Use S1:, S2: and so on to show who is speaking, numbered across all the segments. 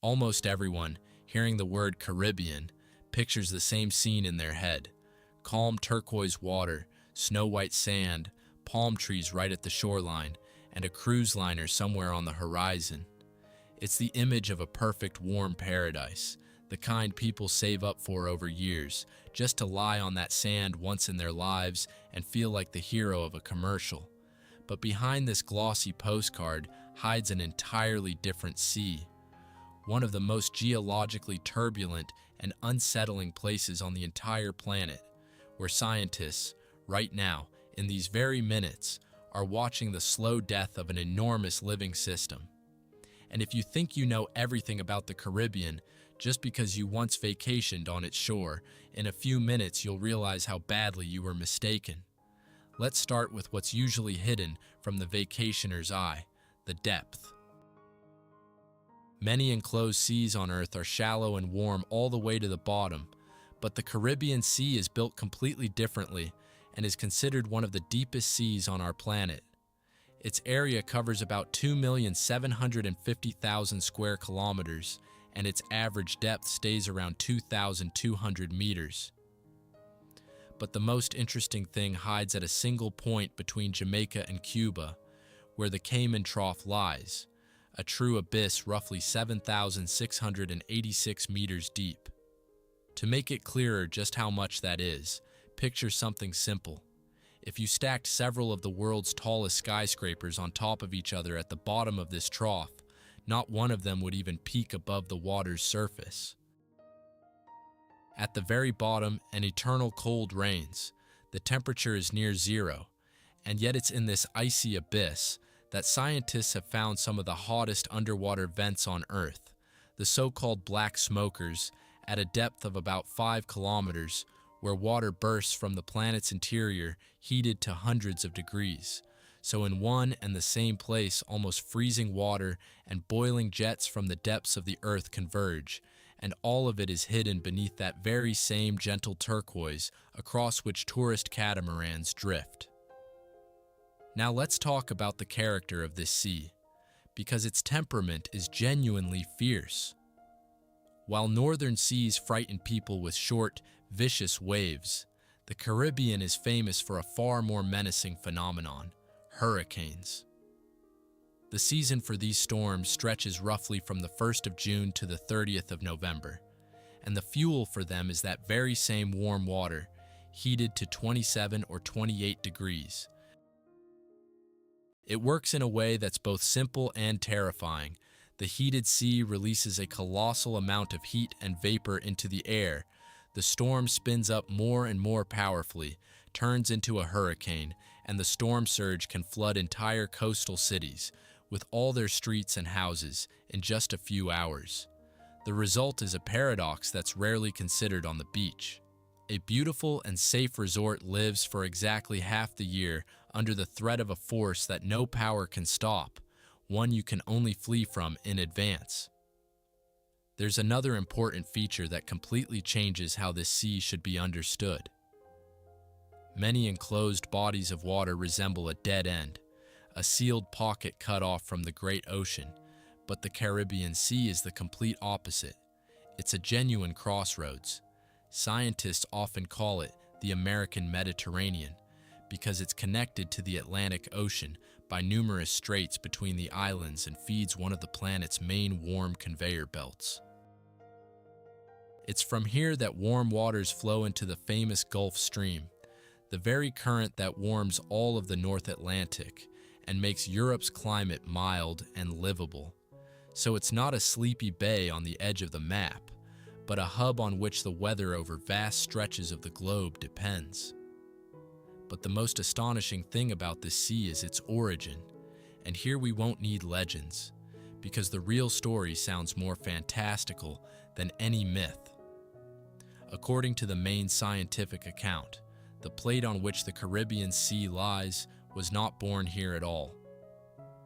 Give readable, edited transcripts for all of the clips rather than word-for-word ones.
S1: Almost everyone, hearing the word Caribbean, pictures the same scene in their head: calm turquoise water, snow-white sand, palm trees right at the shoreline, and a cruise liner somewhere on the horizon. It's the image of a perfect warm paradise, the kind people save up for over years, just to lie on that sand once in their lives and feel like the hero of a commercial. But behind this glossy postcard hides an entirely different sea, one of the most geologically turbulent and unsettling places on the entire planet, where scientists, right now, in these very minutes, are watching the slow death of an enormous living system. And if you think you know everything about the Caribbean just because you once vacationed on its shore, in a few minutes you'll realize how badly you were mistaken. Let's start with what's usually hidden from the vacationer's eye: the depth. Many enclosed seas on Earth are shallow and warm all the way to the bottom, but the Caribbean Sea is built completely differently and is considered one of the deepest seas on our planet. Its area covers about 2,750,000 square kilometers, and its average depth stays around 2,200 meters. But the most interesting thing hides at a single point between Jamaica and Cuba, where the Cayman Trough lies, a true abyss roughly 7,686 meters deep. To make it clearer just how much that is, picture something simple. If you stacked several of the world's tallest skyscrapers on top of each other at the bottom of this trough, not one of them would even peak above the water's surface. At the very bottom, an eternal cold reigns. The temperature is near zero, and yet it's in this icy abyss that scientists have found some of the hottest underwater vents on Earth, the so-called black smokers, at a depth of about 5 kilometers, where water bursts from the planet's interior, heated to hundreds of degrees. So in one and the same place, almost freezing water and boiling jets from the depths of the Earth converge, and all of it is hidden beneath that very same gentle turquoise across which tourist catamarans drift. Now let's talk about the character of this sea, because its temperament is genuinely fierce. While northern seas frighten people with short, vicious waves, the Caribbean is famous for a far more menacing phenomenon: hurricanes. The season for these storms stretches roughly from the 1st of June to the 30th of November, and the fuel for them is that very same warm water, heated to 27 or 28 degrees. It works in a way that's both simple and terrifying. The heated sea releases a colossal amount of heat and vapor into the air. The storm spins up more and more powerfully, turns into a hurricane, and the storm surge can flood entire coastal cities, with all their streets and houses, in just a few hours. The result is a paradox that's rarely considered on the beach. A beautiful and safe resort lives for exactly half the year under the threat of a force that no power can stop, one you can only flee from in advance. There's another important feature that completely changes how this sea should be understood. Many enclosed bodies of water resemble a dead end, a sealed pocket cut off from the great ocean, but the Caribbean Sea is the complete opposite. It's a genuine crossroads. Scientists often call it the American Mediterranean because it's connected to the Atlantic Ocean by numerous straits between the islands and feeds one of the planet's main warm conveyor belts. It's from here that warm waters flow into the famous Gulf Stream, the very current that warms all of the North Atlantic and makes Europe's climate mild and livable. So it's not a sleepy bay on the edge of the map, but a hub on which the weather over vast stretches of the globe depends. But the most astonishing thing about this sea is its origin, and here we won't need legends, because the real story sounds more fantastical than any myth. According to the main scientific account, the plate on which the Caribbean Sea lies was not born here at all.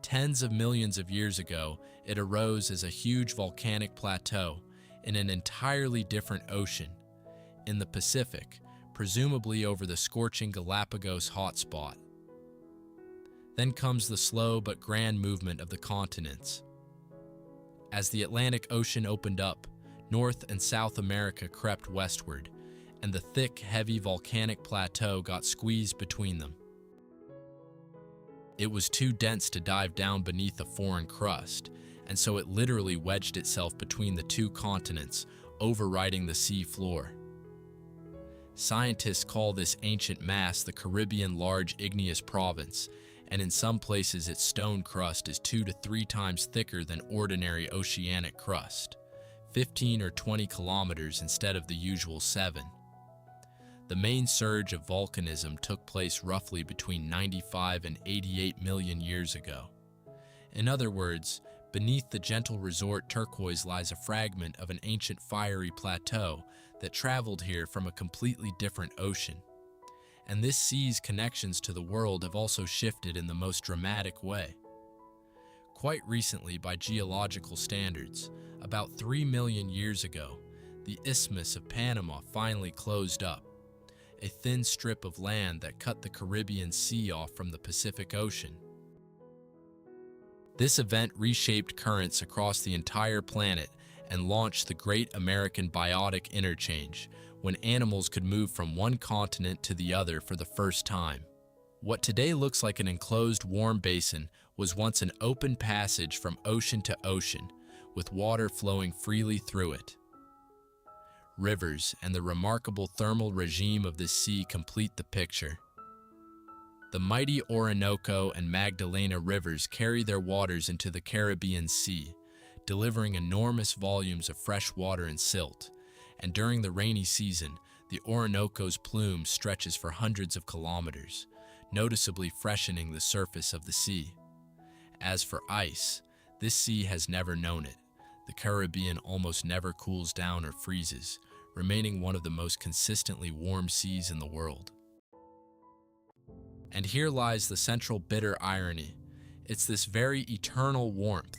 S1: Tens of millions of years ago, it arose as a huge volcanic plateau in an entirely different ocean, in the Pacific, presumably over the scorching Galapagos hotspot. Then comes the slow but grand movement of the continents. As the Atlantic Ocean opened up, North and South America crept westward, and the thick, heavy volcanic plateau got squeezed between them. It was too dense to dive down beneath a foreign crust, and so it literally wedged itself between the two continents, overriding the sea floor. Scientists call this ancient mass the Caribbean Large Igneous Province, and in some places its stone crust is 2 to 3 times thicker than ordinary oceanic crust, 15 or 20 kilometers instead of the usual 7. The main surge of volcanism took place roughly between 95 and 88 million years ago. In other words, beneath the gentle resort turquoise lies a fragment of an ancient fiery plateau that traveled here from a completely different ocean. And this sea's connections to the world have also shifted in the most dramatic way. Quite recently, by geological standards, about 3 million years ago, the Isthmus of Panama finally closed up, a thin strip of land that cut the Caribbean Sea off from the Pacific Ocean. This event reshaped currents across the entire planet and launched the Great American Biotic Interchange, when animals could move from one continent to the other for the first time. What today looks like an enclosed warm basin was once an open passage from ocean to ocean, with water flowing freely through it. Rivers and the remarkable thermal regime of this sea complete the picture. The mighty Orinoco and Magdalena rivers carry their waters into the Caribbean Sea, delivering enormous volumes of fresh water and silt, and during the rainy season, the Orinoco's plume stretches for hundreds of kilometers, noticeably freshening the surface of the sea. As for ice, this sea has never known it. The Caribbean almost never cools down or freezes, remaining one of the most consistently warm seas in the world. And here lies the central bitter irony. It's this very eternal warmth,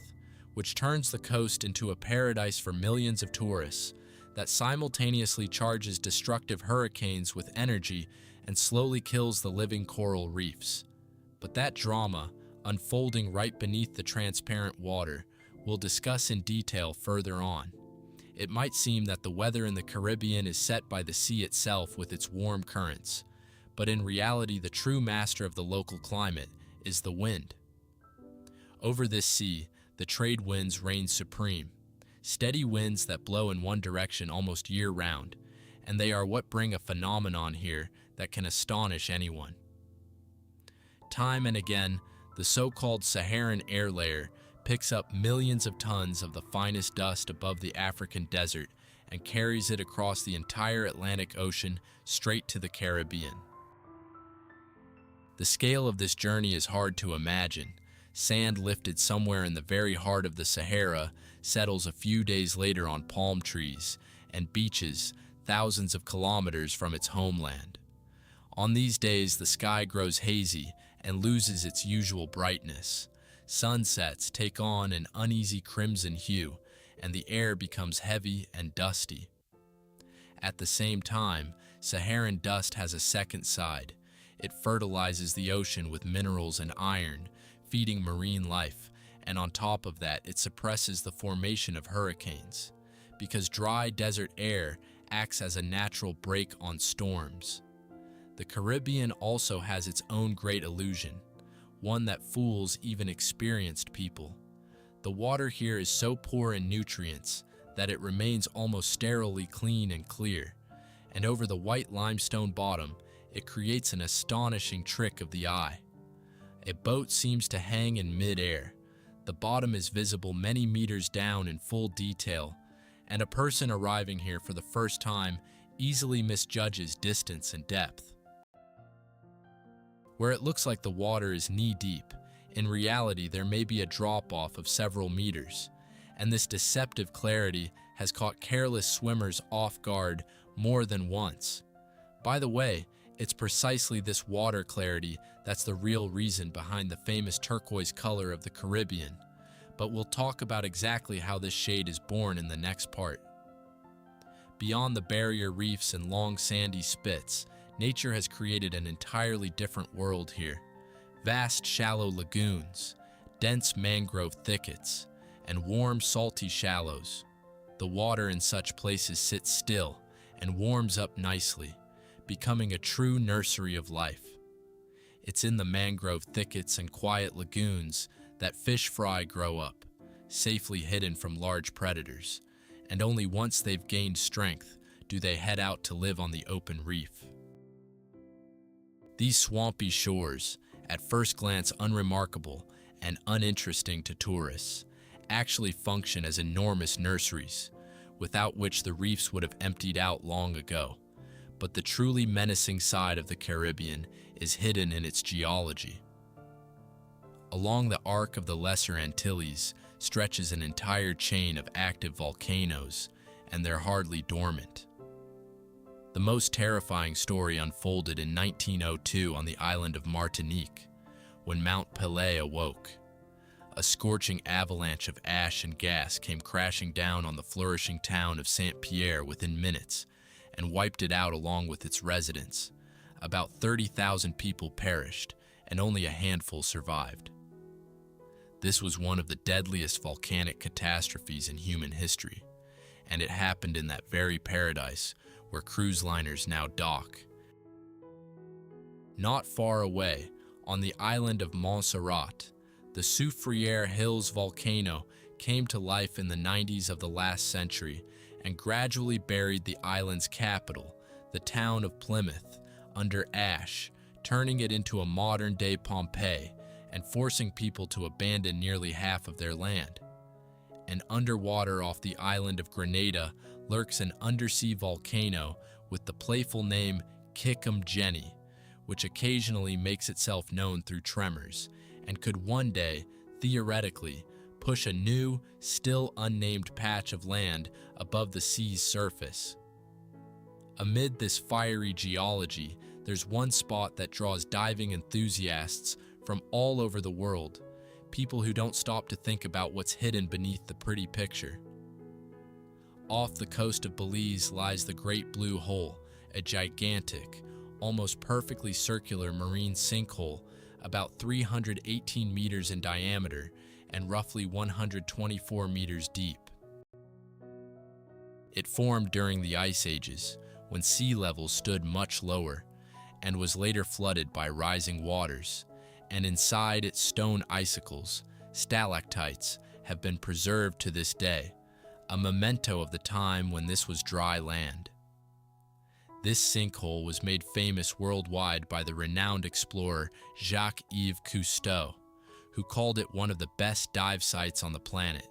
S1: which turns the coast into a paradise for millions of tourists, that simultaneously charges destructive hurricanes with energy and slowly kills the living coral reefs. But that drama, unfolding right beneath the transparent water, we'll discuss in detail further on. It might seem that the weather in the Caribbean is set by the sea itself with its warm currents, but in reality the true master of the local climate is the wind. Over this sea, the trade winds reign supreme, steady winds that blow in one direction almost year-round, and they are what bring a phenomenon here that can astonish anyone. Time and again, the so-called Saharan air layer picks up millions of tons of the finest dust above the African desert and carries it across the entire Atlantic Ocean straight to the Caribbean. The scale of this journey is hard to imagine. Sand lifted somewhere in the very heart of the Sahara settles a few days later on palm trees and beaches thousands of kilometers from its homeland. On these days, the sky grows hazy and loses its usual brightness. Sunsets take on an uneasy crimson hue, and the air becomes heavy and dusty. At the same time, Saharan dust has a second side. It fertilizes the ocean with minerals and iron, feeding marine life, and on top of that, it suppresses the formation of hurricanes, because dry desert air acts as a natural brake on storms. The Caribbean also has its own great illusion, one that fools even experienced people. The water here is so poor in nutrients that it remains almost sterilely clean and clear, and over the white limestone bottom, it creates an astonishing trick of the eye. A boat seems to hang in mid-air. The bottom is visible many meters down in full detail, and a person arriving here for the first time easily misjudges distance and depth. Where it looks like the water is knee-deep, in reality there may be a drop-off of several meters, and this deceptive clarity has caught careless swimmers off guard more than once. By the way, it's precisely this water clarity that's the real reason behind the famous turquoise color of the Caribbean, but we'll talk about exactly how this shade is born in the next part. Beyond the barrier reefs and long sandy spits, nature has created an entirely different world here. Vast shallow lagoons, dense mangrove thickets, and warm, salty shallows. The water in such places sits still and warms up nicely, becoming a true nursery of life. It's in the mangrove thickets and quiet lagoons that fish fry grow up, safely hidden from large predators, and only once they've gained strength do they head out to live on the open reef. These swampy shores, at first glance unremarkable and uninteresting to tourists, actually function as enormous nurseries, without which the reefs would have emptied out long ago. But the truly menacing side of the Caribbean is hidden in its geology. Along the arc of the Lesser Antilles stretches an entire chain of active volcanoes, and they're hardly dormant. The most terrifying story unfolded in 1902 on the island of Martinique, when Mount Pelée awoke. A scorching avalanche of ash and gas came crashing down on the flourishing town of Saint-Pierre within minutes, and wiped it out along with its residents. About 30,000 people perished, and only a handful survived. This was one of the deadliest volcanic catastrophes in human history, and it happened in that very paradise where cruise liners now dock. Not far away, on the island of Montserrat, the Soufriere Hills volcano came to life in the 90s of the last century and gradually buried the island's capital, the town of Plymouth, under ash, turning it into a modern-day Pompeii and forcing people to abandon nearly half of their land. And underwater off the island of Grenada lurks an undersea volcano with the playful name Kikum Jenny, which occasionally makes itself known through tremors, and could one day, theoretically, push a new, still unnamed patch of land above the sea's surface. Amid this fiery geology, there's one spot that draws diving enthusiasts from all over the world, people who don't stop to think about what's hidden beneath the pretty picture. Off the coast of Belize lies the Great Blue Hole, a gigantic, almost perfectly circular marine sinkhole about 318 meters in diameter and roughly 124 meters deep. It formed during the Ice Ages, when sea levels stood much lower, and was later flooded by rising waters, and inside its stone icicles, stalactites, have been preserved to this day, a memento of the time when this was dry land. This sinkhole was made famous worldwide by the renowned explorer Jacques-Yves Cousteau, who called it one of the best dive sites on the planet.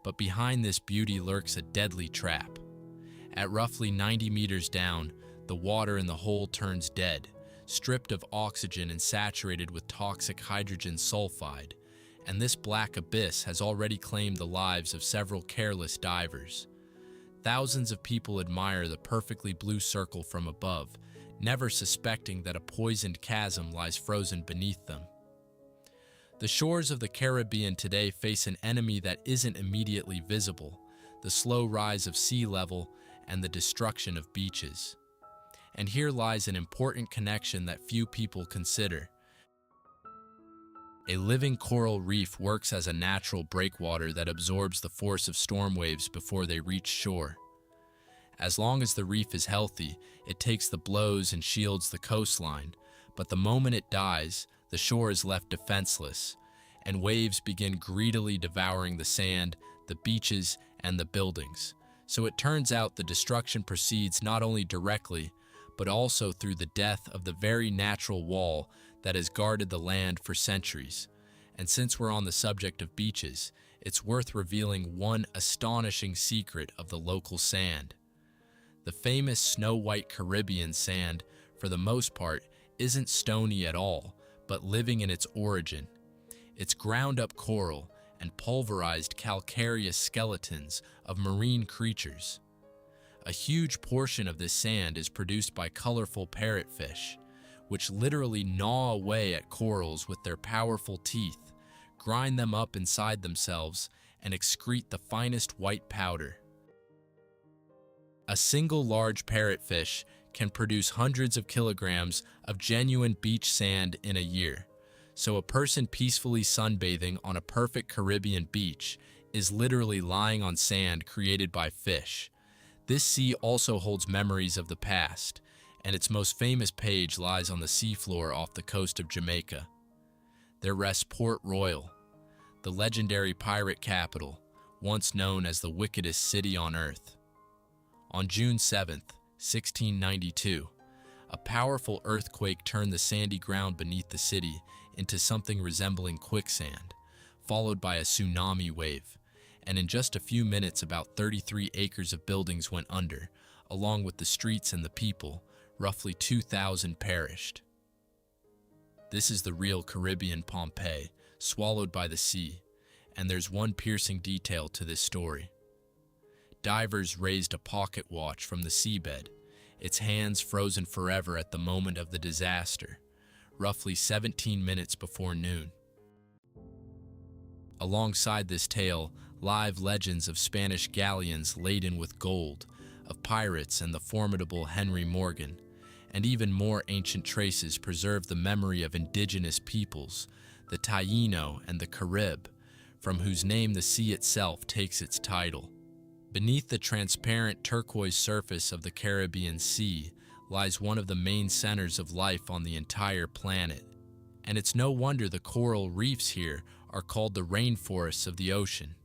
S1: But behind this beauty lurks a deadly trap. At roughly 90 meters down, the water in the hole turns dead, stripped of oxygen and saturated with toxic hydrogen sulfide, and this black abyss has already claimed the lives of several careless divers. Thousands of people admire the perfectly blue circle from above, never suspecting that a poisoned chasm lies frozen beneath them. The shores of the Caribbean today face an enemy that isn't immediately visible: the slow rise of sea level and the destruction of beaches. And here lies an important connection that few people consider. A living coral reef works as a natural breakwater that absorbs the force of storm waves before they reach shore. As long as the reef is healthy, it takes the blows and shields the coastline, but the moment it dies, the shore is left defenseless, and waves begin greedily devouring the sand, the beaches, and the buildings. So it turns out the destruction proceeds not only directly, but also through the death of the very natural wall that has guarded the land for centuries. And since we're on the subject of beaches, it's worth revealing one astonishing secret of the local sand. The famous snow-white Caribbean sand, for the most part, isn't stony at all, but living in its origin. It's ground-up coral and pulverized calcareous skeletons of marine creatures. A huge portion of this sand is produced by colorful parrotfish, which literally gnaw away at corals with their powerful teeth, grind them up inside themselves, and excrete the finest white powder. A single large parrotfish can produce hundreds of kilograms of genuine beach sand in a year. So a person peacefully sunbathing on a perfect Caribbean beach is literally lying on sand created by fish. This sea also holds memories of the past, and its most famous page lies on the seafloor off the coast of Jamaica. There rests Port Royal, the legendary pirate capital, once known as the wickedest city on earth. On June 7th, 1692, a powerful earthquake turned the sandy ground beneath the city into something resembling quicksand, followed by a tsunami wave, and in just a few minutes about 33 acres of buildings went under, along with the streets and the people. Roughly 2,000 perished. This is the real Caribbean Pompeii, swallowed by the sea, and there's one piercing detail to this story. Divers raised a pocket watch from the seabed, its hands frozen forever at the moment of the disaster, roughly 17 minutes before noon. Alongside this tale, live legends of Spanish galleons laden with gold, of pirates and the formidable Henry Morgan, and even more ancient traces preserve the memory of indigenous peoples, the Taíno and the Carib, from whose name the sea itself takes its title. Beneath the transparent turquoise surface of the Caribbean Sea lies one of the main centers of life on the entire planet, and it's no wonder the coral reefs here are called the rainforests of the ocean.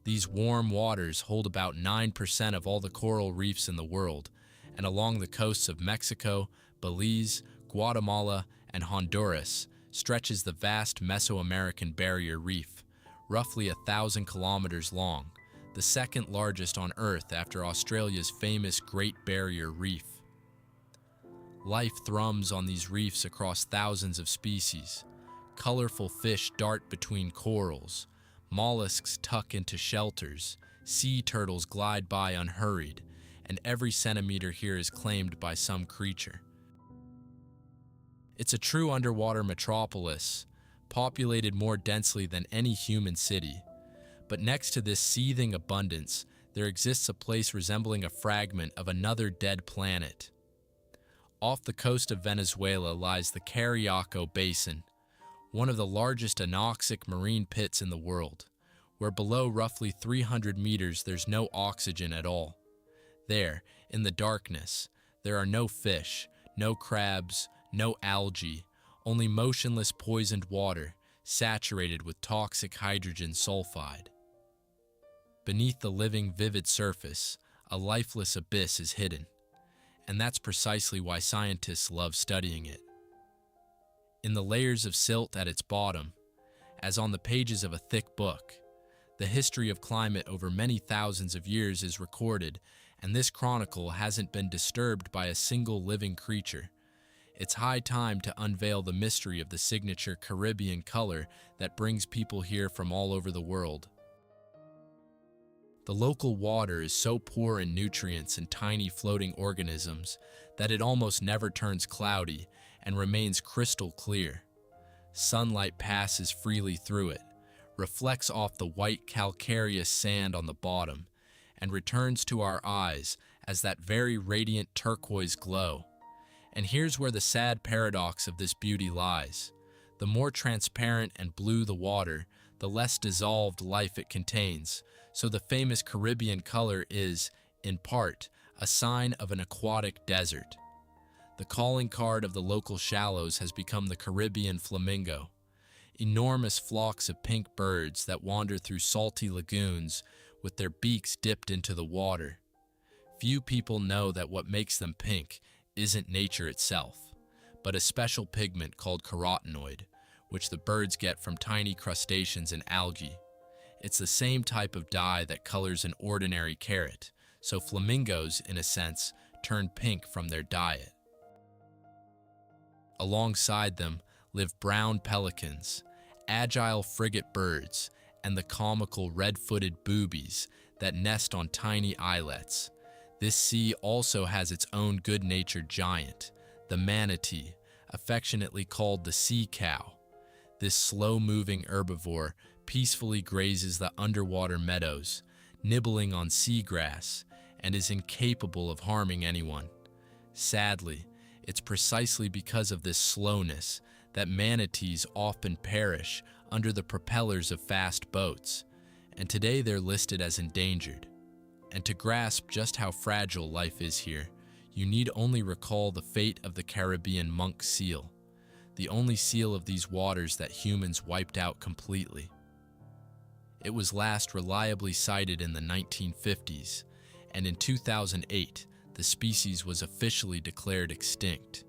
S1: These warm waters hold about 9% of all the coral reefs in the world, and along the coasts of Mexico, Belize, Guatemala, and Honduras stretches the vast Mesoamerican Barrier Reef, roughly 1,000 kilometers long, the second largest on Earth after Australia's famous Great Barrier Reef. Life thrums on these reefs across thousands of species. Colorful fish dart between corals, mollusks tuck into shelters, sea turtles glide by unhurried, and every centimeter here is claimed by some creature. It's a true underwater metropolis, populated more densely than any human city. But next to this seething abundance, there exists a place resembling a fragment of another dead planet. Off the coast of Venezuela lies the Cariaco Basin, one of the largest anoxic marine pits in the world, where below roughly 300 meters there's no oxygen at all. There, in the darkness, there are no fish, no crabs, no algae, only motionless poisoned water, saturated with toxic hydrogen sulfide. Beneath the living, vivid surface, a lifeless abyss is hidden, and that's precisely why scientists love studying it. In the layers of silt at its bottom, as on the pages of a thick book, the history of climate over many thousands of years is recorded, and this chronicle hasn't been disturbed by a single living creature. It's high time to unveil the mystery of the signature Caribbean color that brings people here from all over the world. The local water is so poor in nutrients and tiny floating organisms that it almost never turns cloudy and remains crystal clear. Sunlight passes freely through it, reflects off the white calcareous sand on the bottom, and returns to our eyes as that very radiant turquoise glow. And here's where the sad paradox of this beauty lies. The more transparent and blue the water, the less dissolved life it contains, so the famous Caribbean color is, in part, a sign of an aquatic desert. The calling card of the local shallows has become the Caribbean flamingo, enormous flocks of pink birds that wander through salty lagoons with their beaks dipped into the water. Few people know that what makes them pink isn't nature itself, but a special pigment called carotenoid, which the birds get from tiny crustaceans and algae. It's the same type of dye that colors an ordinary carrot, so flamingos, in a sense, turn pink from their diet. Alongside them live brown pelicans, agile frigate birds, and the comical red-footed boobies that nest on tiny islets. This sea also has its own good-natured giant, the manatee, affectionately called the sea cow. This slow-moving herbivore peacefully grazes the underwater meadows, nibbling on seagrass, and is incapable of harming anyone. Sadly, it's precisely because of this slowness that manatees often perish under the propellers of fast boats, and today they're listed as endangered. And to grasp just how fragile life is here, you need only recall the fate of the Caribbean monk seal, the only seal of these waters that humans wiped out completely. It was last reliably sighted in the 1950s, and in 2008, the species was officially declared extinct.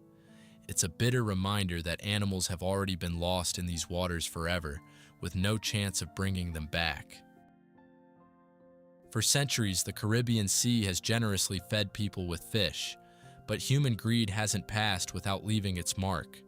S1: It's a bitter reminder that animals have already been lost in these waters forever, with no chance of bringing them back. For centuries, the Caribbean Sea has generously fed people with fish, but human greed hasn't passed without leaving its mark.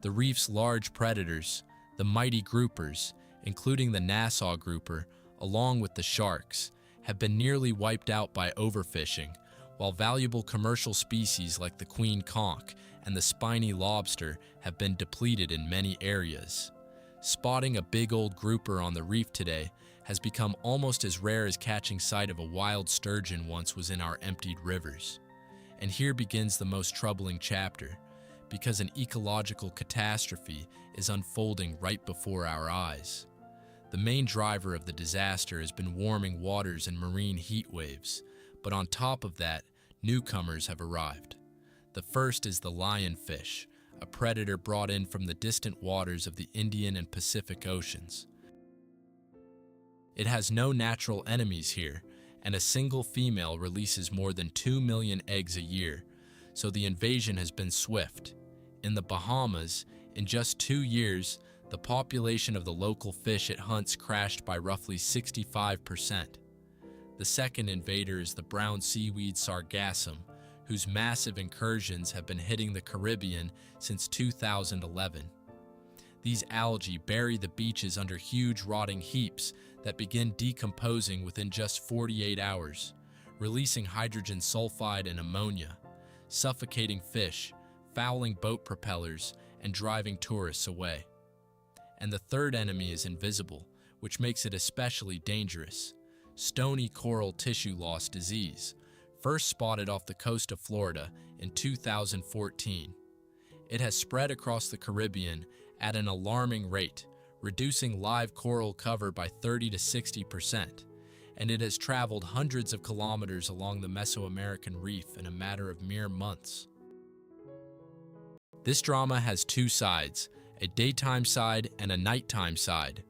S1: The reef's large predators, the mighty groupers, including the Nassau grouper, along with the sharks, have been nearly wiped out by overfishing, while valuable commercial species like the queen conch and the spiny lobster have been depleted in many areas. Spotting a big old grouper on the reef today has become almost as rare as catching sight of a wild sturgeon once was in our emptied rivers. And here begins the most troubling chapter, because an ecological catastrophe is unfolding right before our eyes. The main driver of the disaster has been warming waters and marine heat waves, but on top of that, newcomers have arrived. The first is the lionfish, a predator brought in from the distant waters of the Indian and Pacific Oceans. It has no natural enemies here, and a single female releases more than 2 million eggs a year, so the invasion has been swift. In the Bahamas, in just 2 years, the population of the local fish it hunts crashed by roughly 65%. The second invader is the brown seaweed sargassum, whose massive incursions have been hitting the Caribbean since 2011. These algae bury the beaches under huge rotting heaps that begin decomposing within just 48 hours, releasing hydrogen sulfide and ammonia, suffocating fish, fouling boat propellers, and driving tourists away. And the third enemy is invisible, which makes it especially dangerous: stony coral tissue loss disease, first spotted off the coast of Florida in 2014. It has spread across the Caribbean at an alarming rate, reducing live coral cover by 30 to 60%, and it has traveled hundreds of kilometers along the Mesoamerican reef in a matter of mere months. This drama has two sides, a daytime side and a nighttime side.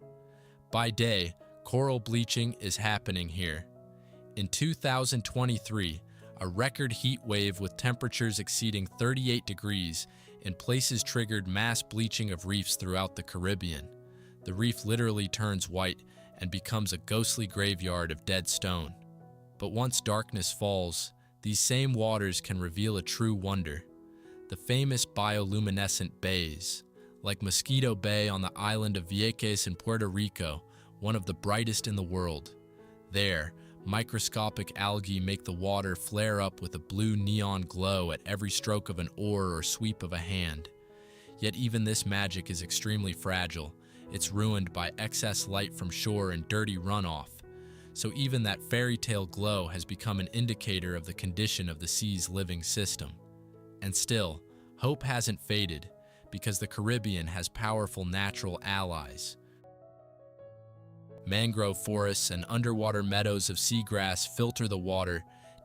S1: By day, coral bleaching is happening here. In 2023, a record heat wave with temperatures exceeding 38 degrees in places triggered mass bleaching of reefs throughout the Caribbean. The reef literally turns white and becomes a ghostly graveyard of dead stone. But once darkness falls, these same waters can reveal a true wonder: the famous bioluminescent bays, like Mosquito Bay on the island of Vieques in Puerto Rico, one of the brightest in the world. There, microscopic algae make the water flare up with a blue neon glow at every stroke of an oar or sweep of a hand. Yet even this magic is extremely fragile. It's ruined by excess light from shore and dirty runoff. So even that fairy tale glow has become an indicator of the condition of the sea's living system. And still, hope hasn't faded, because the Caribbean has powerful natural allies. Mangrove forests and underwater meadows of seagrass filter the water,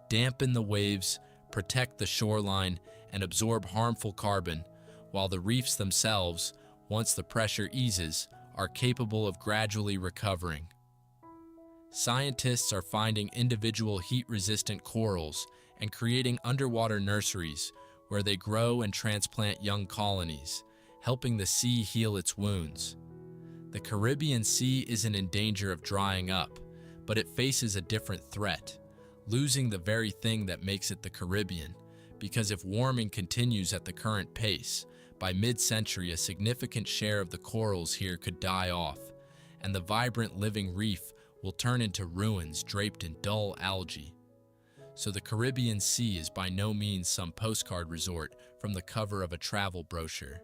S1: dampen the waves, protect the shoreline, and absorb harmful carbon, while the reefs themselves, once the pressure eases, are capable of gradually recovering. Scientists are finding individual heat-resistant corals and creating underwater nurseries where they grow and transplant young colonies, helping the sea heal its wounds. The Caribbean Sea isn't in danger of drying up, but it faces a different threat: losing the very thing that makes it the Caribbean, because if warming continues at the current pace, by mid-century a significant share of the corals here could die off, and the vibrant living reef will turn into ruins draped in dull algae. So the Caribbean Sea is by no means some postcard resort from the cover of a travel brochure.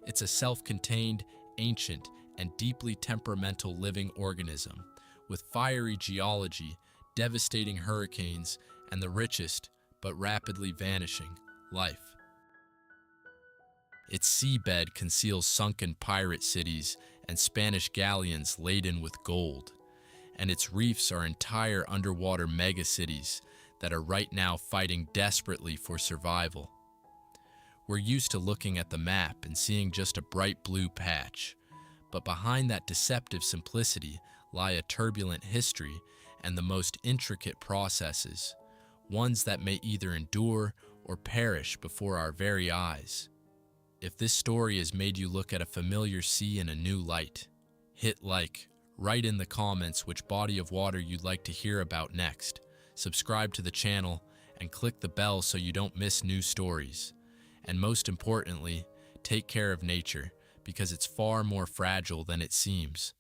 S1: It's a self-contained, ancient, and deeply temperamental living organism, with fiery geology, devastating hurricanes, and the richest, but rapidly vanishing, life. Its seabed conceals sunken pirate cities and Spanish galleons laden with gold. and its reefs are entire underwater megacities that are right now fighting desperately for survival. We're used to looking at the map and seeing just a bright blue patch, but behind that deceptive simplicity lie a turbulent history and the most intricate processes, ones that may either endure or perish before our very eyes. If this story has made you look at a familiar sea in a new light, hit like, write in the comments which body of water you'd like to hear about next, subscribe to the channel, and click the bell so you don't miss new stories. And most importantly, take care of nature, because it's far more fragile than it seems.